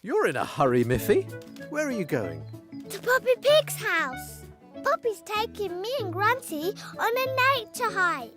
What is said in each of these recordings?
You're in a hurry, Miffy. Where are you going? To Poppy Pig's house. Poppy's taking me and Grunty on a nature hike.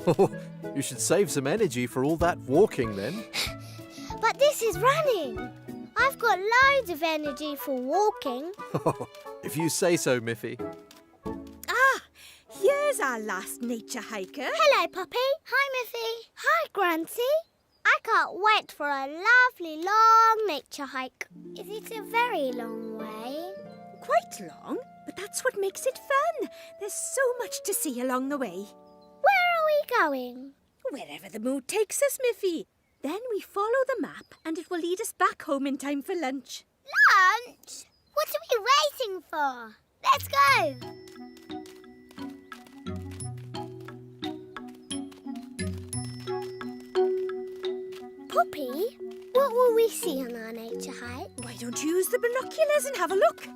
Oh, you should save some energy for all that walking then. But this is running. I've got loads of energy for walking. If you say so, Miffy. Ah, here's our last nature hiker. Hello, Poppy. Hi, Miffy. Hi, Grunty. I can't wait for a lovely long nature hike. Is it a very long way? Quite long, but that's what makes it fun. There's so much to see along the way. Where are we going? Wherever the mood takes us, Miffy. Then we follow the map and it will lead us back home in time for lunch. Lunch? What are we waiting for? Let's go. Poppy, what will we see on our nature hike? Why don't you use the binoculars and have a look?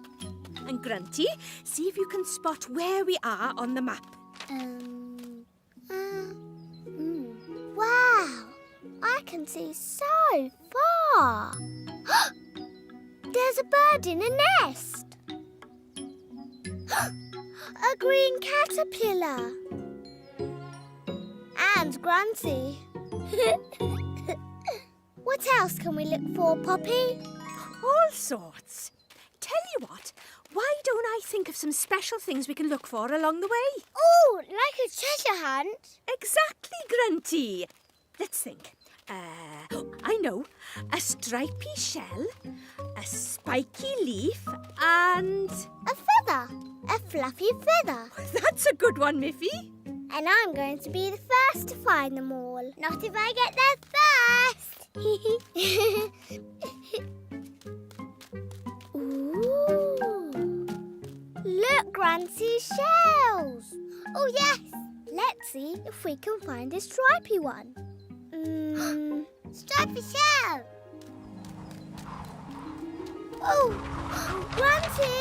And Grunty, see if you can spot where we are on the map. Wow, I can see so far. There's a bird in a nest. A green caterpillar. And Grunty. What else can we look for, Poppy? All sorts. Tell you what, why don't I think of some special things we can look for along the way? Oh, like a treasure hunt? Exactly, Grunty. Let's think. I know. A stripy shell, a spiky leaf, and... A feather. A fluffy feather. That's a good one, Miffy. And I'm going to be the first to find them all. Not if I get there first. Ooh. Look, Grunty's shells. Oh, yes. Let's see if we can find a stripy one. Stripy shell. Oh, Grunty.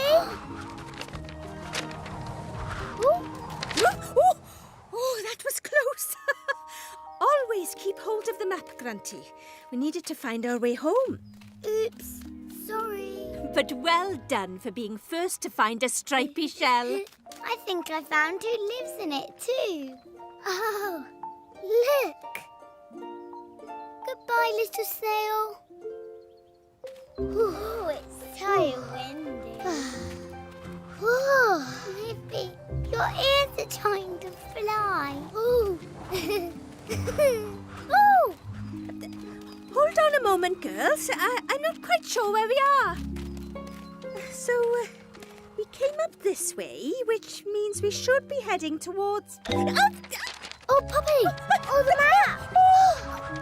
Oh, that was close. Always keep hold of the map, Grunty. We needed to find our way home. Oops, sorry. But well done for being first to find a stripy shell. I think I found who lives in it too. Oh, look. Goodbye, little snail. Oh, it's so windy. Miffy, your ears are trying to fly. Ooh. Ooh. Hold on a moment, girls. I'm not quite sure where we are. So, we came up this way, which means we should be heading towards... Oh, Poppy! Oh, the map!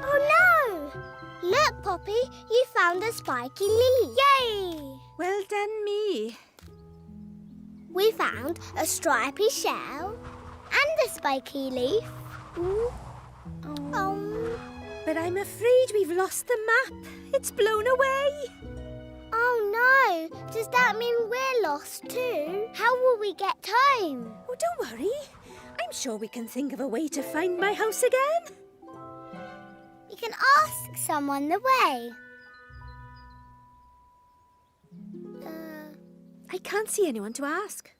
Oh, no! Look, Poppy, you found a spiky leaf. Yay! Well done, me. We found a stripy shell and a spiky leaf. Ooh. Oh. But I'm afraid we've lost the map. It's blown away. Oh, no. Does that mean we're lost too? How will we get home? Oh, don't worry. I'm sure we can think of a way to find my house again. We can ask someone the way. I can't see anyone to ask.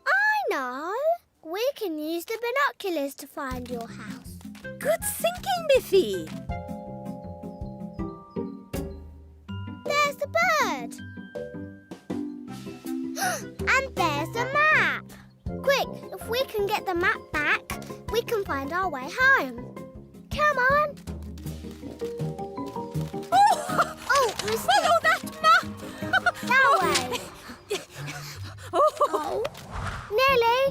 I know. We can use the binoculars to find your house. Good thinking, Miffy. There's the bird. And there's the map. Quick, if we can get the map back, we can find our way home. Come on. Oh, mistake. Follow that map. That way. Oh. Nearly.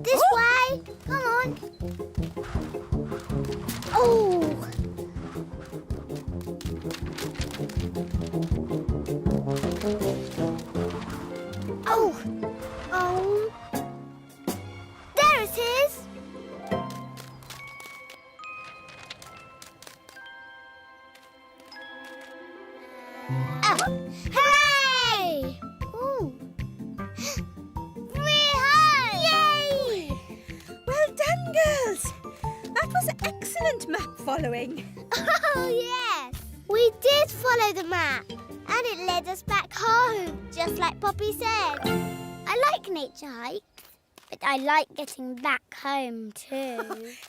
This way. Come on. Oh. Oh. Oh. There it is. Hooray! Ooh. Free home! Yay! Well done, girls. That was excellent map following. Oh, yes. We did follow the map, and it led us back home, just like Poppy said. I like nature hikes, but I like getting back home too.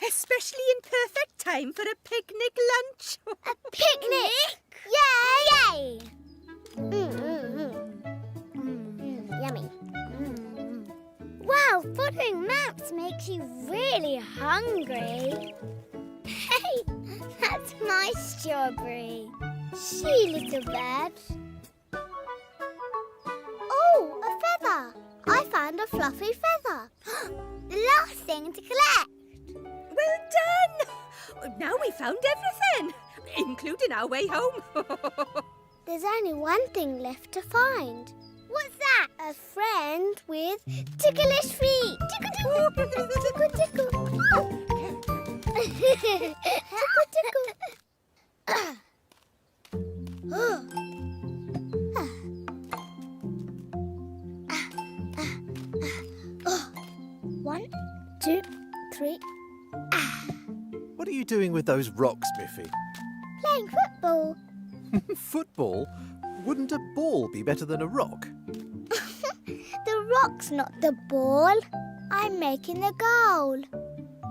Especially in perfect time for a picnic lunch. A picnic! Yay! Yay! Yummy. Wow, following maps makes you really hungry. Hey, that's my strawberry. See, little bird. Oh, a feather. I found a fluffy feather. The last thing to collect. Well done! Now we found everything, including our way home. There's only one thing left to find. What's that? A friend with ticklish feet. Tickle, tickle, tickle, tickle. Tickle, tickle. One, two, three. What are you doing with those rocks, Miffy? Playing football. Football? Wouldn't a ball be better than a rock? The rock's not the ball. I'm making the goal.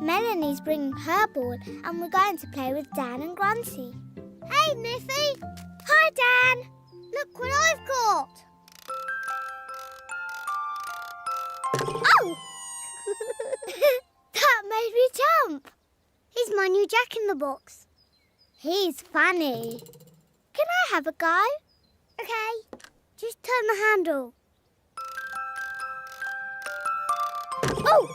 Melanie's bringing her ball and we're going to play with Dan and Grunty. Hey, Miffy. Hi, Dan. Look what I've got. Oh! That made me jump. He's my new Jack-in-the-Box. He's funny. Can I have a go? Okay. Just turn the handle. Oh!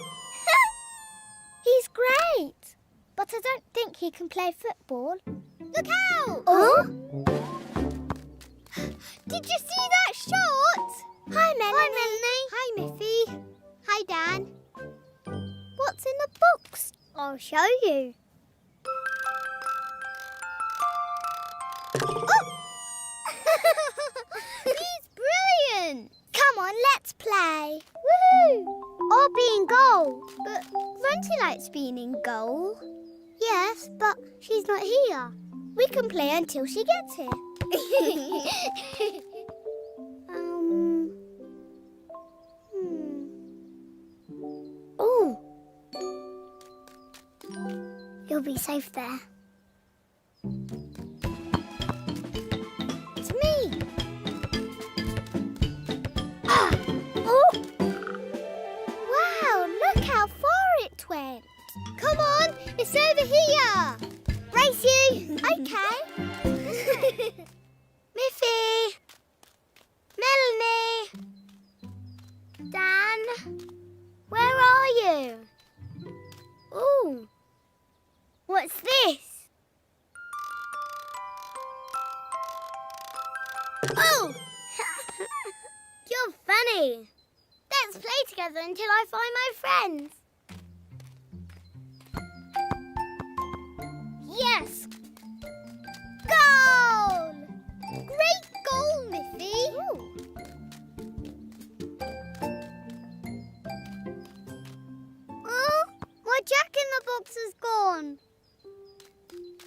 He's great. But I don't think he can play football. Look out! Oh? Did you see that shot? Hi, Melanie. Hi, Miffy. Hi, Dan. What's in the box? I'll show you. Oh! He's brilliant. Come on, let's play. Woohoo! I'll be in goal. But Grunty likes being in goal. Yes, but she's not here. We can play until she gets here. Oh. You'll be safe there. It's me. Ah! Oh! Wow, look how far it went. Come on, it's over here. Race you. Okay. Miffy. Melanie. Dan. Where are you? Ooh. What's this? Oh! You're funny. Let's play together until I find my friends. Yes! Goal! Great goal, Miffy. Oh, my Jack-in-the-Box is gone.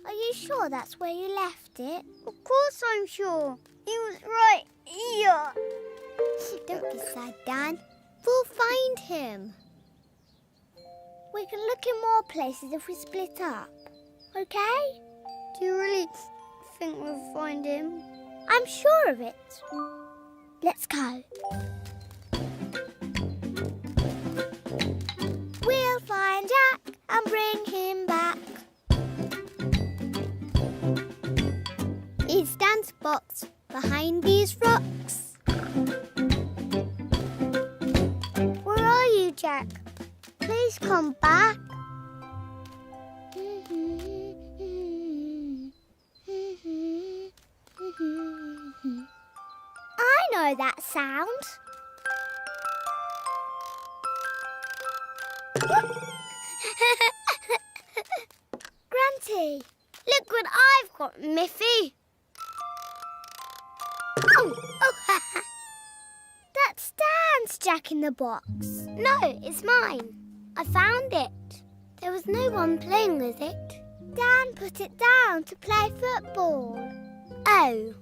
Are you sure that's where you left it? Of course I'm sure. It was right here. Don't be sad, Dan. We'll find him. We can look in more places if we split up. Okay? Do you really think we'll find him? I'm sure of it. Let's go. We'll find Jack and bring him back. It's Dan's box behind these rocks. Where are you, Jack? Please come back. I know that sound. Grunty, look what I've got, Miffy. Oh. That's Dan's Jack-in-the-Box. No, it's mine. I found it. There was no one playing with it. Dan put it down to play football. Oh,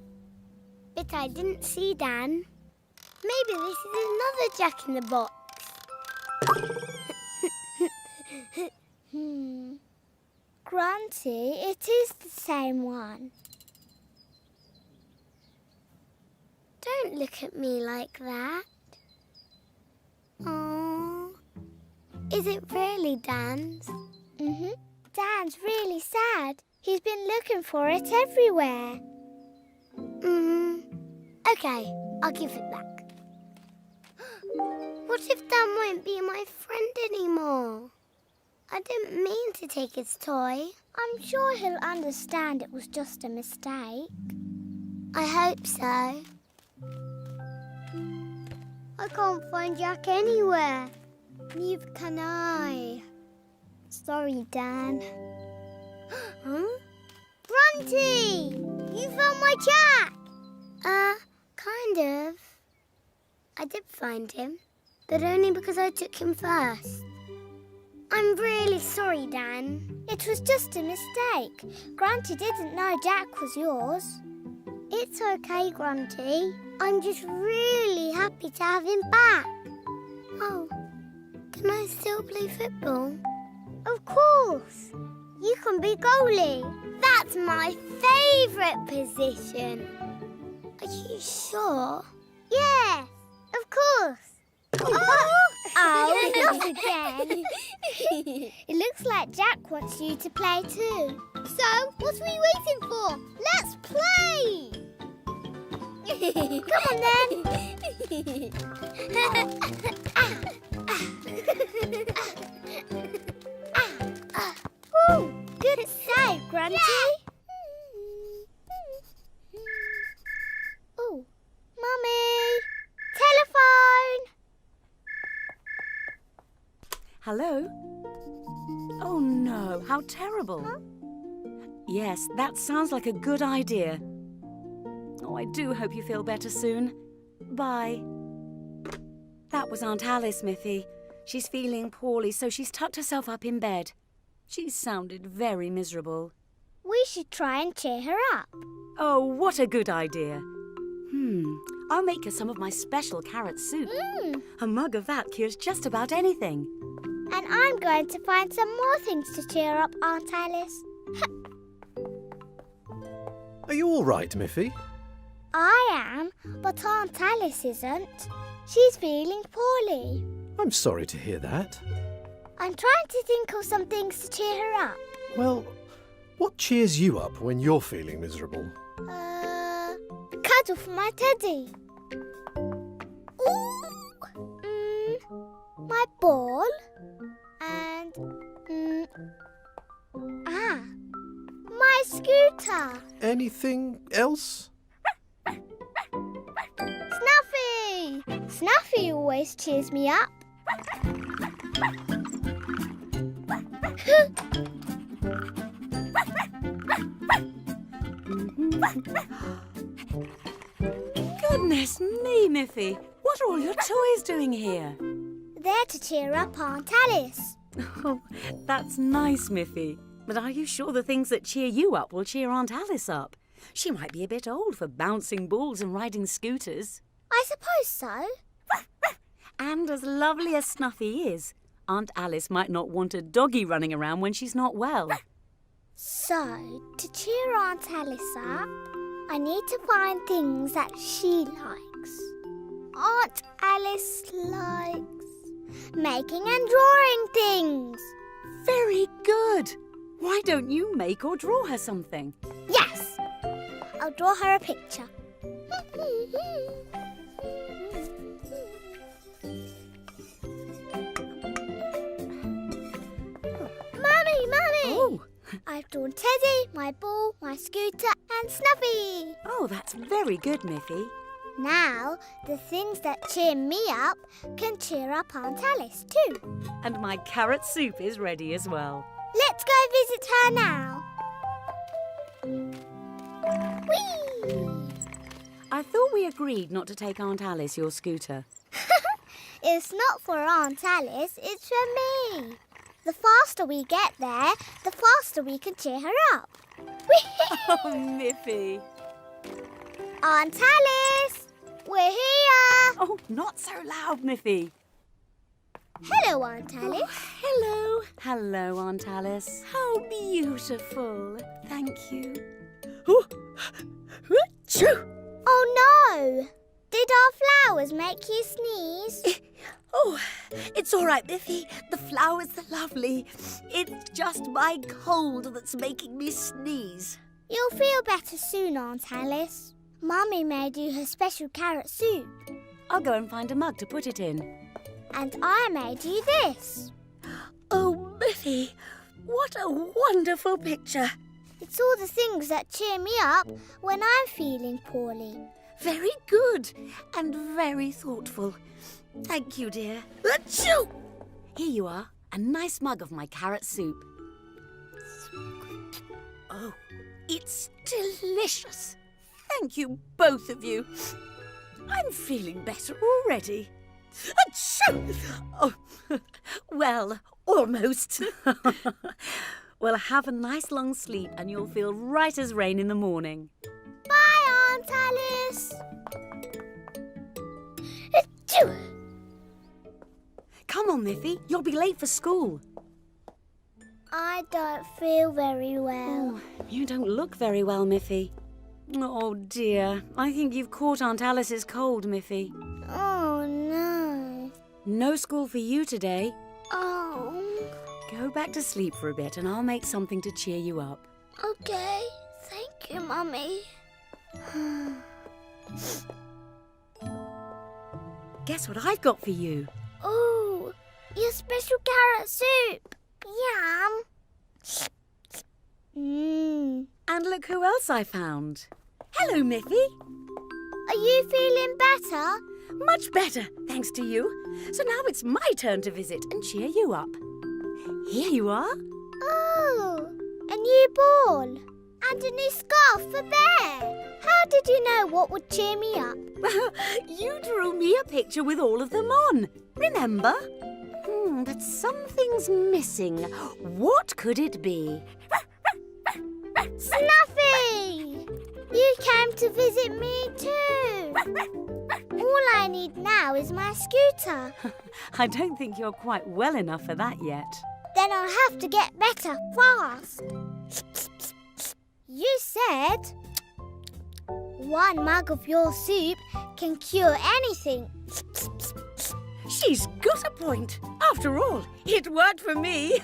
but I didn't see Dan. Maybe this is another Jack in the Box. Grunty, it is the same one. Don't look at me like that. Oh, is it really Dan's? Mm-hmm. Dan's really sad. He's been looking for it everywhere. Okay, I'll give it back. What if Dan won't be my friend anymore? I didn't mean to take his toy. I'm sure he'll understand it was just a mistake. I hope so. I can't find Jack anywhere. Neither can I. Sorry, Dan. Huh? Grunty! You found my Jack! Kind of. I did find him, but only because I took him first. I'm really sorry, Dan. It was just a mistake. Grunty didn't know Jack was yours. It's okay, Grunty. I'm just really happy to have him back. Oh, can I still play football? Of course. You can be goalie. That's my favourite position. Are you sure? Yes, of course. Oh, not again. It looks like Jack wants you to play too. So, what are we waiting for? Let's play! Come on then. Ooh, good save, Grunty. Yeah. Oh, Mummy! Telephone! Hello? Oh no, how terrible. Huh? Yes, that sounds like a good idea. Oh, I do hope you feel better soon. Bye. That was Aunt Alice, Miffy. She's feeling poorly, so she's tucked herself up in bed. She sounded very miserable. We should try and cheer her up. Oh, what a good idea. I'll make her some of my special carrot soup. A mug of that cures just about anything. And I'm going to find some more things to cheer up Aunt Alice. Are you all right, Miffy? I am, but Aunt Alice isn't. She's feeling poorly. I'm sorry to hear that. I'm trying to think of some things to cheer her up. Well, what cheers you up when you're feeling miserable? Cuddle for my teddy. Ooh. My ball. And, my scooter. Anything else? Snuffy! Snuffy always cheers me up. Goodness me, Miffy. What are all your toys doing here? There to cheer up Aunt Alice. Oh, that's nice, Miffy. But are you sure the things that cheer you up will cheer Aunt Alice up? She might be a bit old for bouncing balls and riding scooters. I suppose so. And as lovely as Snuffy is, Aunt Alice might not want a doggy running around when she's not well. So, to cheer Aunt Alice up, I need to find things that she likes. Aunt Alice likes making and drawing things. Very good. Why don't you make or draw her something? Yes! I'll draw her a picture. Mummy! Oh. I've drawn Teddy, my ball, my scooter and Snuffy. Oh, that's very good, Miffy. Now, the things that cheer me up can cheer up Aunt Alice too. And my carrot soup is ready as well. Let's go visit her now. Whee! I thought we agreed not to take Aunt Alice your scooter. It's not for Aunt Alice, it's for me. The faster we get there, the faster we can cheer her up. Oh, Miffy. Aunt Alice, we're here. Oh, not so loud, Miffy. Hello, Aunt Alice. Hello. Hello, Aunt Alice. How beautiful. Thank you. Oh, achoo. Oh no! Did our flowers make you sneeze? Oh, it's all right, Miffy. The flowers are lovely. It's just my cold that's making me sneeze. You'll feel better soon, Aunt Alice. Mummy made you her special carrot soup. I'll go and find a mug to put it in. And I made you this. Oh, Miffy, what a wonderful picture. It's all the things that cheer me up when I'm feeling poorly. Very good and very thoughtful. Thank you, dear. Achoo! Here you are, a nice mug of my carrot soup. Oh, it's delicious. Thank you, both of you. I'm feeling better already. Achoo! Oh, well, almost. Well, have a nice long sleep and you'll feel right as rain in the morning. Bye, Aunt Alice. Achoo! Come on, Miffy, you'll be late for school. I don't feel very well. Oh, you don't look very well, Miffy. Oh, dear. I think you've caught Aunt Alice's cold, Miffy. Oh, no. No school for you today. Oh, Go back to sleep for a bit and I'll make something to cheer you up. okay. Thank you, Mummy. Guess what I've got for you? Oh, your special carrot soup. Yum. And look who else I found. Hello, Miffy. Are you feeling better? Much better, thanks to you. So now it's my turn to visit and cheer you up. Here you are. Oh, a new ball and a new scarf for Bear. How did you know what would cheer me up? You drew me a picture with all of them on. Remember? But something's missing. What could it be? Snuffy! You came to visit me too. All I need now is my scooter. I don't think you're quite well enough for that yet. Then I'll have to get better fast. You said one mug of your soup can cure anything. She's got a point. After all, it worked for me.